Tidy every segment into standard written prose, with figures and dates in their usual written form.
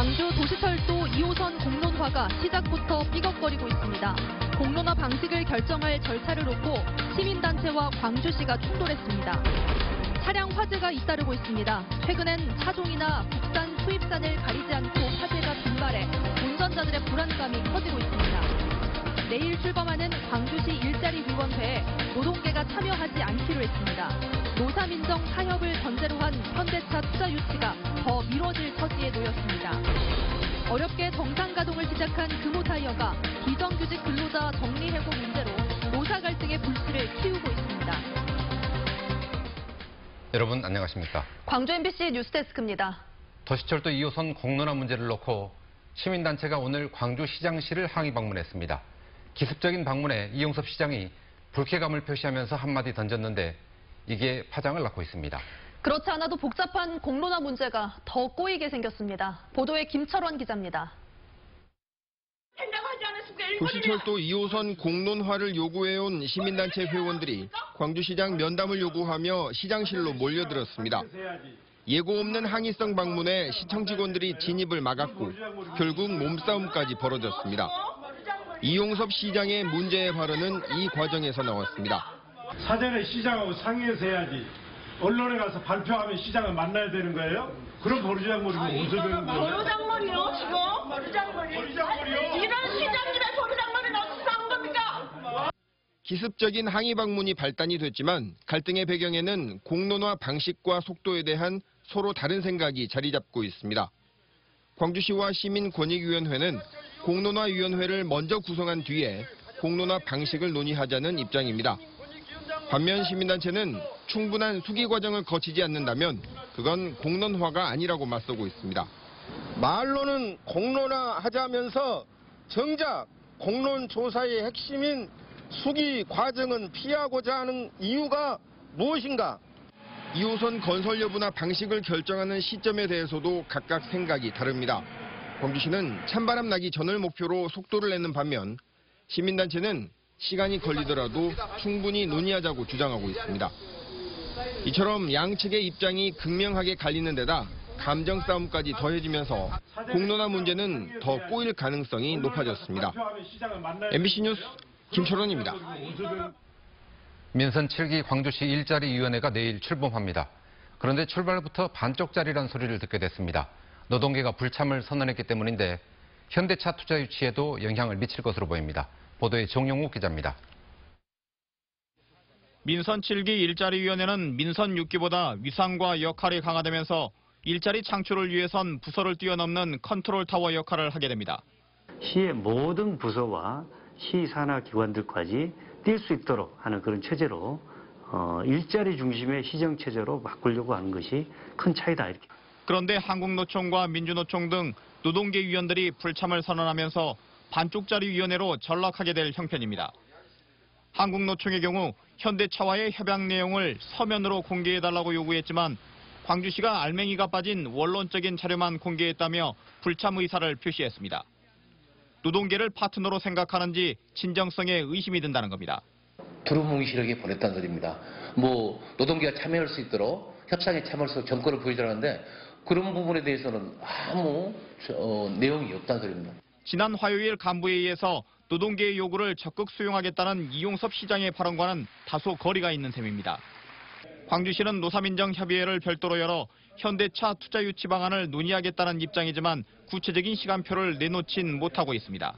광주 도시철도 2호선 공론화가 시작부터 삐걱거리고 있습니다. 공론화 방식을 결정할 절차를 놓고 시민단체와 광주시가 충돌했습니다. 차량 화재가 잇따르고 있습니다. 최근엔 차종이나 국산, 수입산을 가리지 않고 화재가 빈발해 운전자들의 불안감이 커지고 있습니다. 내일 출범하는 광주시 일자리위원회에 노동계가 참여하지 않기로 했습니다. 노사민정 타협을 전제로 한 현대차 투자 유치가 더 미뤄질 처지에 놓였습니다. 어렵게 정상 가동을 시작한 금호타이어가 비정규직 근로자 정리해고 문제로 노사 갈등의 불씨를 키우고 있습니다. 여러분 안녕하십니까? 광주 MBC 뉴스데스크입니다. 도시철도 2호선 공론화 문제를 놓고 시민단체가 오늘 광주시장실을 항의 방문했습니다. 기습적인 방문에 이용섭 시장이 불쾌감을 표시하면서 한마디 던졌는데 이게 파장을 낳고 있습니다. 그렇지 않아도 복잡한 공론화 문제가 더 꼬이게 생겼습니다. 보도에 김철원 기자입니다. 도시철도 2호선 공론화를 요구해온 시민단체 회원들이 광주시장 면담을 요구하며 시장실로 몰려들었습니다. 예고 없는 항의성 방문에 시청 직원들이 진입을 막았고 결국 몸싸움까지 벌어졌습니다. 이용섭 시장의 문제의 발언은 이 과정에서 나왔습니다. 사전에 시장하고 상의해서 해야지. 언론에 가서 발표하면 시장을 만나야 되는 거예요? 그런 버르장머리가 어디서 배운 거예요? 버르장머리요, 지금? 버르장머리? 이런 시장님의 버르장머리는 어디서 한 겁니까? 기습적인 항의 방문이 발단이 됐지만 갈등의 배경에는 공론화 방식과 속도에 대한 서로 다른 생각이 자리 잡고 있습니다. 광주시와 시민권익위원회는 공론화위원회를 먼저 구성한 뒤에 공론화 방식을 논의하자는 입장입니다. 반면 시민단체는 충분한 수기 과정을 거치지 않는다면 그건 공론화가 아니라고 맞서고 있습니다. 말로는 공론화하자면서 정작 공론조사의 핵심인 수기 과정은 피하고자 하는 이유가 무엇인가? 2호선 건설 여부나 방식을 결정하는 시점에 대해서도 각각 생각이 다릅니다. 광주시는 찬바람 나기 전을 목표로 속도를 내는 반면 시민단체는 시간이 걸리더라도 충분히 논의하자고 주장하고 있습니다. 이처럼 양측의 입장이 극명하게 갈리는 데다 감정 싸움까지 더해지면서 공론화 문제는 더 꼬일 가능성이 높아졌습니다. MBC 뉴스 김철원입니다. 민선 7기 광주시 일자리위원회가 내일 출범합니다. 그런데 출발부터 반쪽짜리란 소리를 듣게 됐습니다. 노동계가 불참을 선언했기 때문인데 현대차 투자 유치에도 영향을 미칠 것으로 보입니다. 보도에 정용욱 기자입니다. 민선 7기 일자리위원회는 민선 6기보다 위상과 역할이 강화되면서 일자리 창출을 위해선 부서를 뛰어넘는 컨트롤타워 역할을 하게 됩니다. 시의 모든 부서와 시 산하 기관들까지 뛸 수 있도록 하는 그런 체제로 일자리 중심의 시정체제로 바꾸려고 하는 것이 큰 차이다. 이렇게. 그런데 한국노총과 민주노총 등 노동계 위원들이 불참을 선언하면서 반쪽짜리 위원회로 전락하게 될 형편입니다. 한국노총의 경우 현대차와의 협약 내용을 서면으로 공개해달라고 요구했지만 광주시가 알맹이가 빠진 원론적인 자료만 공개했다며 불참 의사를 표시했습니다. 노동계를 파트너로 생각하는지 진정성에 의심이 든다는 겁니다. 두루뭉이 시력에 보냈다는 소리입니다. 노동계가 참여할 수 있도록 협상에 참여할 수 있도록 정권을 보여주라는데 그런 부분에 대해서는 아무 내용이 없다는 소리입니다. 지난 화요일 간부회의에서 노동계의 요구를 적극 수용하겠다는 이용섭 시장의 발언과는 다소 거리가 있는 셈입니다. 광주시는 노사민정 협의회를 별도로 열어 현대차 투자 유치 방안을 논의하겠다는 입장이지만 구체적인 시간표를 내놓진 못하고 있습니다.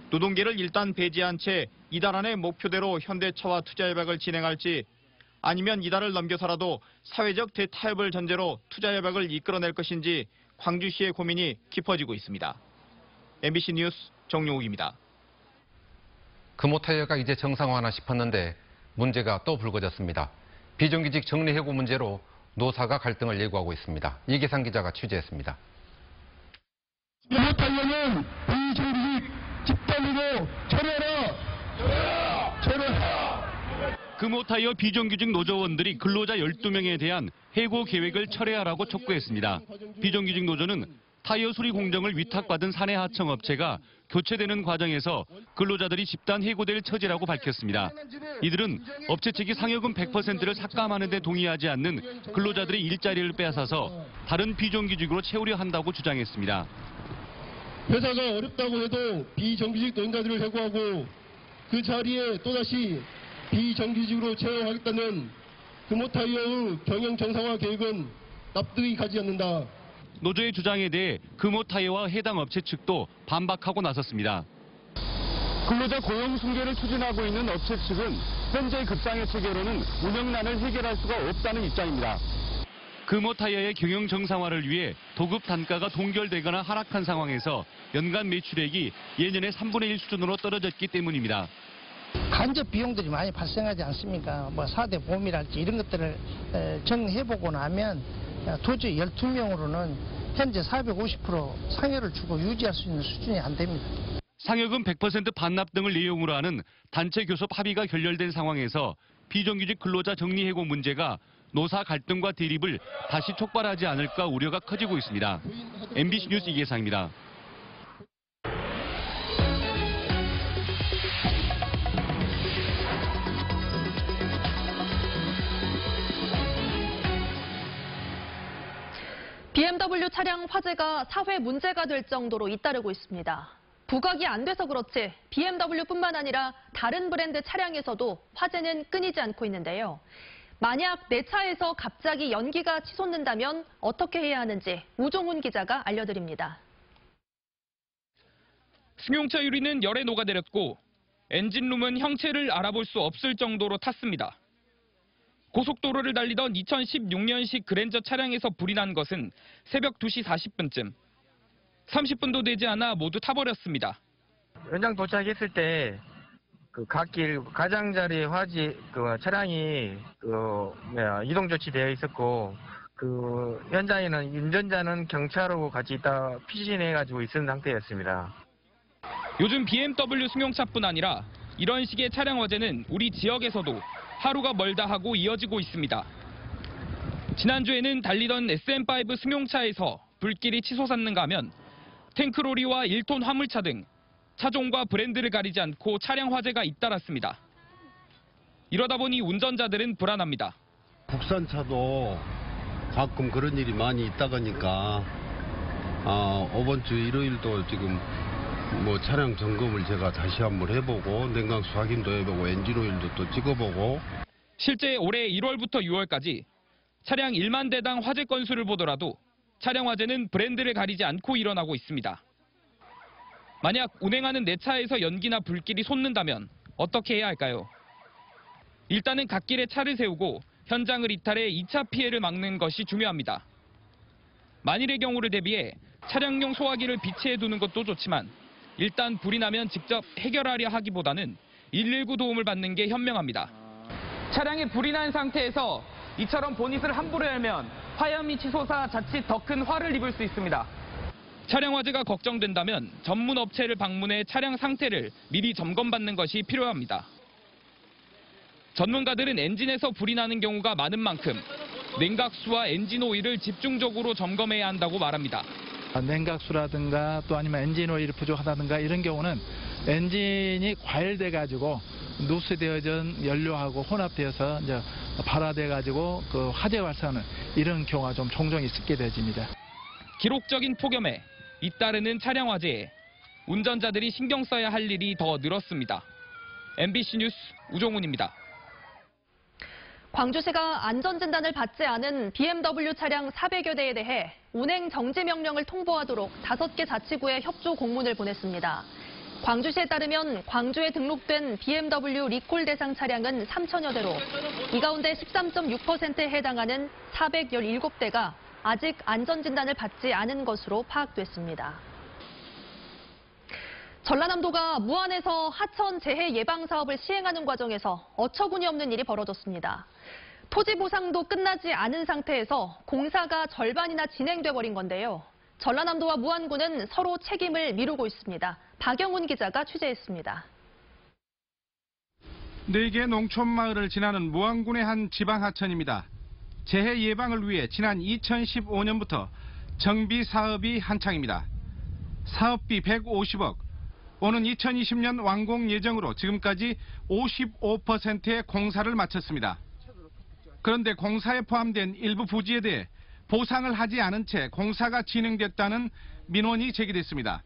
노동계를 일단 배제한 채 이달 안에 목표대로 현대차와 투자 협약을 진행할지 아니면 이달을 넘겨서라도 사회적 대타협을 전제로 투자 협약을 이끌어낼 것인지 광주시의 고민이 깊어지고 있습니다. MBC 뉴스 정용욱입니다. 금호타이어가 이제 정상화하나 싶었는데 문제가 또 불거졌습니다. 비정규직 정리해고 문제로 노사가 갈등을 예고하고 있습니다. 이계상 기자가 취재했습니다. 금호타이어는 비정규직 집단으로 철회하라! 금호타이어 비정규직 노조원들이 근로자 12명에 대한 해고 계획을 철회하라고 촉구했습니다. 비정규직 노조는 타이어 수리 공정을 위탁받은 사내하청업체가 교체되는 과정에서 근로자들이 집단 해고될 처지라고 밝혔습니다. 이들은 업체 측이 상여금 100%를 삭감하는 데 동의하지 않는 근로자들의 일자리를 빼앗아서 다른 비정규직으로 채우려 한다고 주장했습니다. 회사가 어렵다고 해도 비정규직 노동자들을 해고하고 그 자리에 또다시 비정규직으로 채용하겠다는 금호타이어의 경영 정상화 계획은 납득이 가지 않는다. 노조의 주장에 대해 금호타이어와 해당 업체 측도 반박하고 나섰습니다. 근로자 고용 승계를 추진하고 있는 업체 측은 현재 급상의 체계로는 운영난을 해결할 수가 없다는 입장입니다. 금호타이어의 경영 정상화를 위해 도급 단가가 동결되거나 하락한 상황에서 연간 매출액이 예년의 3분의 1 수준으로 떨어졌기 때문입니다. 간접 비용들이 많이 발생하지 않습니까? 뭐 4대 보험이랄지 이런 것들을 정리해보고 나면 도저히 12명으로는 현재 450% 상여를 주고 유지할 수 있는 수준이 안 됩니다. 상여금 100% 반납 등을 내용으로 하는 단체 교섭 합의가 결렬된 상황에서 비정규직 근로자 정리해고 문제가 노사 갈등과 대립을 다시 촉발하지 않을까 우려가 커지고 있습니다. MBC 뉴스 이계상입니다. BMW 차량 화재가 사회 문제가 될 정도로 잇따르고 있습니다. 부각이 안 돼서 그렇지 BMW뿐만 아니라 다른 브랜드 차량에서도 화재는 끊이지 않고 있는데요. 만약 내 차에서 갑자기 연기가 치솟는다면 어떻게 해야 하는지 우종훈 기자가 알려드립니다. 승용차 유리는 열에 녹아내렸고 엔진룸은 형체를 알아볼 수 없을 정도로 탔습니다. 고속도로를 달리던 2016년식 그랜저 차량에서 불이 난 것은 새벽 2시 40분쯤. 30분도 되지 않아 모두 타버렸습니다. 현장 도착했을 때 그 갓길 가장자리 차량이 이동 조치되어 있었고 그 현장에는 운전자는 경찰하고 같이 있다 피신해가지고 있는 상태였습니다. 요즘 BMW 승용차뿐 아니라 이런 식의 차량 화재는 우리 지역에서도 하루가 멀다 하고 이어지고 있습니다. 지난주에는 달리던 SM5 승용차에서 불길이 치솟았는가 하면 탱크로리와 1톤 화물차 등 차종과 브랜드를 가리지 않고 차량 화재가 잇따랐습니다. 이러다 보니 운전자들은 불안합니다. 국산차도 가끔 그런 일이 많이 있다 보니까 이번 주 일요일도 지금 차량 점검을 제가 다시 한번 해보고 냉각수 확인도 해보고 엔진 오일도 또 찍어보고. 실제 올해 1월부터 6월까지 차량 1만 대당 화재 건수를 보더라도 차량 화재는 브랜드를 가리지 않고 일어나고 있습니다. 만약 운행하는 내 차에서 연기나 불길이 솟는다면 어떻게 해야 할까요? 일단은 갓길에 차를 세우고 현장을 이탈해 2차 피해를 막는 것이 중요합니다. 만일의 경우를 대비해 차량용 소화기를 비치해 두는 것도 좋지만 일단 불이 나면 직접 해결하려 하기보다는 119 도움을 받는 게 현명합니다. 차량에 불이 난 상태에서 이처럼 보닛을 함부로 열면 화염이 치솟아 자칫 더 큰 화를 입을 수 있습니다. 차량 화재가 걱정된다면 전문 업체를 방문해 차량 상태를 미리 점검받는 것이 필요합니다. 전문가들은 엔진에서 불이 나는 경우가 많은 만큼 냉각수와 엔진 오일을 집중적으로 점검해야 한다고 말합니다. 냉각수라든가 또 아니면 엔진 오일이 부족하다든가 이런 경우는 엔진이 과열돼 가지고 누수되어진 연료하고 혼합되어서 이제 발화돼 가지고 그 화재 발생하는 이런 경우가 좀 종종 있게 되집니다. 기록적인 폭염에 잇따르는 차량 화재에 운전자들이 신경 써야 할 일이 더 늘었습니다. MBC 뉴스 우종훈입니다. 광주시가 안전진단을 받지 않은 BMW 차량 400여 대에 대해 운행 정지 명령을 통보하도록 5개 자치구에 협조 공문을 보냈습니다. 광주시에 따르면 광주에 등록된 BMW 리콜 대상 차량은 3천여 대로 이 가운데 13.6%에 해당하는 417대가 아직 안전진단을 받지 않은 것으로 파악됐습니다. 전라남도가 무안에서 하천 재해 예방 사업을 시행하는 과정에서 어처구니 없는 일이 벌어졌습니다. 토지 보상도 끝나지 않은 상태에서 공사가 절반이나 진행돼 버린 건데요. 전라남도와 무안군은 서로 책임을 미루고 있습니다. 박영훈 기자가 취재했습니다. 4개 농촌 마을을 지나는 무안군의 한 지방 하천입니다. 재해 예방을 위해 지난 2015년부터 정비 사업이 한창입니다. 사업비 150억, 오는 2020년 완공 예정으로 지금까지 55%의 공사를 마쳤습니다. 그런데 공사에 포함된 일부 부지에 대해 보상을 하지 않은 채 공사가 진행됐다는 민원이 제기됐습니다.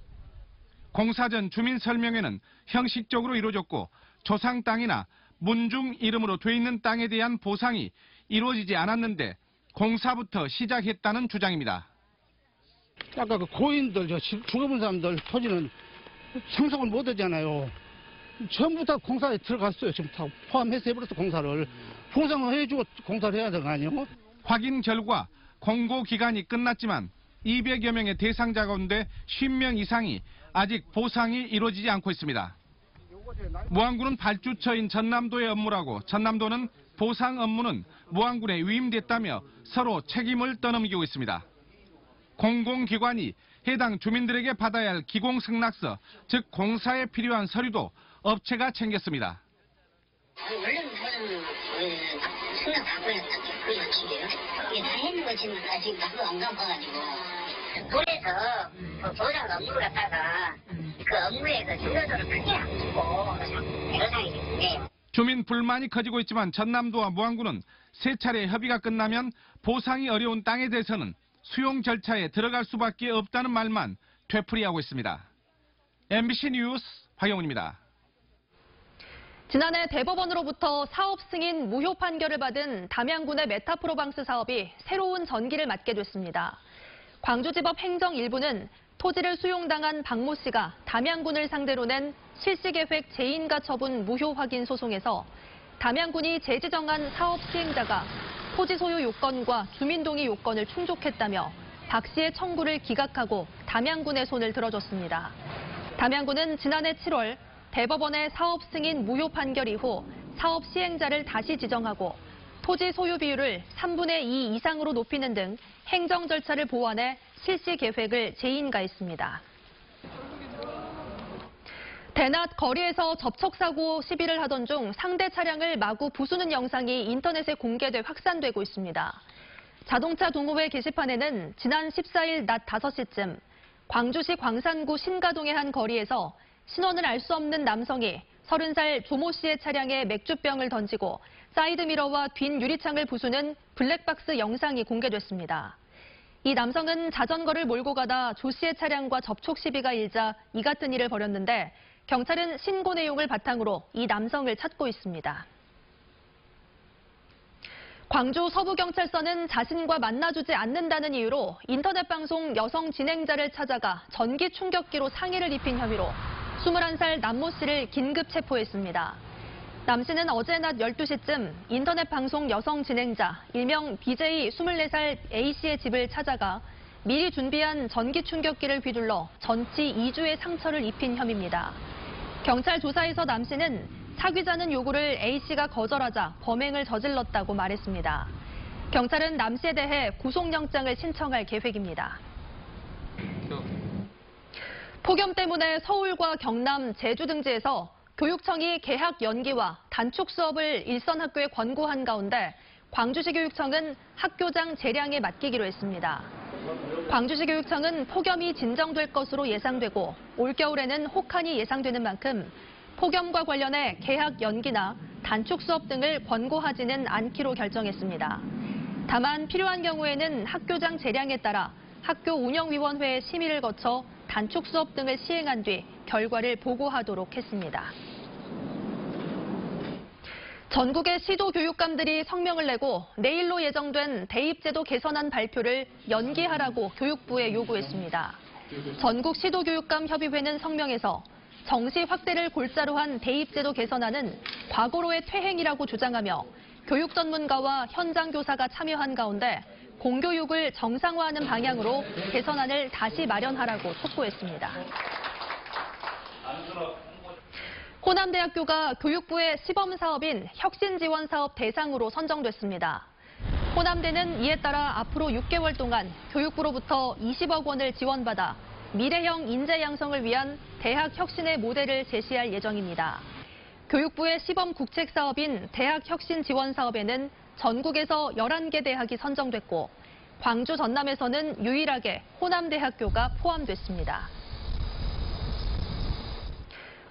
공사 전 주민 설명회는 형식적으로 이루어졌고 조상 땅이나 문중 이름으로 돼 있는 땅에 대한 보상이 이루어지지 않았는데 공사부터 시작했다는 주장입니다. 아까 그 고인들, 죽어본 사람들 토지는 상속을 못 하잖아요. 전부 다 공사에 들어갔어요. 지금 다 포함해서 해버렸어, 공사를. 보상을 해주고 공사를 해야 되는 거 아니에요? 확인 결과 공고 기간이 끝났지만 200여 명의 대상자 가운데 50명 이상이 아직 보상이 이루어지지 않고 있습니다. 무안군은 발주처인 전남도의 업무라고 전남도는 보상 업무는 무안군에 위임됐다며 서로 책임을 떠넘기고 있습니다. 공공기관이 해당 주민들에게 받아야 할 기공승낙서, 즉 공사에 필요한 서류도 업체가 챙겼습니다. 물론 승낙 받고 했었죠. 그 역시요. 이게 다 했는 거 지금 아직 나도 안 가봐가지고. 그래서 그 보상 업무를 갖다가 그 업무에서 중요도를 크게 안 주고 대상이 됐는데. 주민 불만이 커지고 있지만 전남도와 무안군은 세 차례 협의가 끝나면 보상이 어려운 땅에 대해서는 수용 절차에 들어갈 수밖에 없다는 말만 되풀이하고 있습니다. MBC 뉴스 박영훈입니다. 지난해 대법원으로부터 사업 승인 무효 판결을 받은 담양군의 메타프로방스 사업이 새로운 전기를 맞게 됐습니다. 광주지법 행정 1부는 토지를 수용당한 박모 씨가 담양군을 상대로 낸 실시계획 재인가 처분 무효 확인 소송에서 담양군이 재지정한 사업 시행자가 토지 소유 요건과 주민 동의 요건을 충족했다며 박 씨의 청구를 기각하고 담양군의 손을 들어줬습니다. 담양군은 지난해 7월 대법원의 사업 승인 무효 판결 이후 사업 시행자를 다시 지정하고 토지 소유 비율을 3분의 2 이상으로 높이는 등 행정 절차를 보완해 실시 계획을 재인가했습니다. 대낮 거리에서 접촉사고 시비를 하던 중 상대 차량을 마구 부수는 영상이 인터넷에 공개돼 확산되고 있습니다. 자동차 동호회 게시판에는 지난 14일 낮 5시쯤 광주시 광산구 신가동의 한 거리에서 신원을 알 수 없는 남성이 30살 조모 씨의 차량에 맥주병을 던지고 사이드미러와 뒷 유리창을 부수는 블랙박스 영상이 공개됐습니다. 이 남성은 자전거를 몰고 가다 조 씨의 차량과 접촉 시비가 일자 이 같은 일을 벌였는데 경찰은 신고 내용을 바탕으로 이 남성을 찾고 있습니다. 광주 서부경찰서는 자신과 만나주지 않는다는 이유로 인터넷 방송 여성 진행자를 찾아가 전기 충격기로 상해를 입힌 혐의로 21살 남모 씨를 긴급 체포했습니다. 남 씨는 어제 낮 12시쯤 인터넷 방송 여성 진행자 일명 BJ 24살 A 씨의 집을 찾아가 미리 준비한 전기 충격기를 휘둘러 전치 2주의 상처를 입힌 혐의입니다. 경찰 조사에서 남 씨는 사귀자는 요구를 A 씨가 거절하자 범행을 저질렀다고 말했습니다. 경찰은 남 씨에 대해 구속영장을 신청할 계획입니다. 폭염 때문에 서울과 경남, 제주 등지에서 교육청이 개학 연기와 단축 수업을 일선 학교에 권고한 가운데 광주시 교육청은 학교장 재량에 맡기기로 했습니다. 광주시 교육청은 폭염이 진정될 것으로 예상되고 올겨울에는 혹한이 예상되는 만큼 폭염과 관련해 개학 연기나 단축 수업 등을 권고하지는 않기로 결정했습니다. 다만 필요한 경우에는 학교장 재량에 따라 학교 운영위원회의 심의를 거쳐 단축 수업 등을 시행한 뒤 결과를 보고하도록 했습니다. 전국의 시도 교육감들이 성명을 내고 내일로 예정된 대입제도 개선안 발표를 연기하라고 교육부에 요구했습니다. 전국 시도교육감 협의회는 성명에서 정시 확대를 골자로 한 대입제도 개선안은 과거로의 퇴행이라고 주장하며 교육 전문가와 현장 교사가 참여한 가운데 공교육을 정상화하는 방향으로 개선안을 다시 마련하라고 촉구했습니다. 호남대학교가 교육부의 시범사업인 혁신지원사업 대상으로 선정됐습니다. 호남대는 이에 따라 앞으로 6개월 동안 교육부로부터 20억 원을 지원받아 미래형 인재 양성을 위한 대학 혁신의 모델을 제시할 예정입니다. 교육부의 시범 국책사업인 대학 혁신 지원 사업에는 전국에서 11개 대학이 선정됐고 광주 전남에서는 유일하게 호남대학교가 포함됐습니다.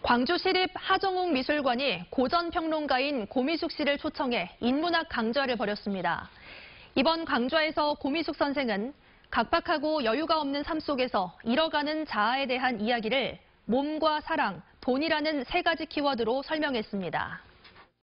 광주시립 하정욱 미술관이 고전평론가인 고미숙 씨를 초청해 인문학 강좌를 벌였습니다. 이번 강좌에서 고미숙 선생은 각박하고 여유가 없는 삶 속에서 잃어가는 자아에 대한 이야기를 몸과 사랑, 돈이라는 세 가지 키워드로 설명했습니다.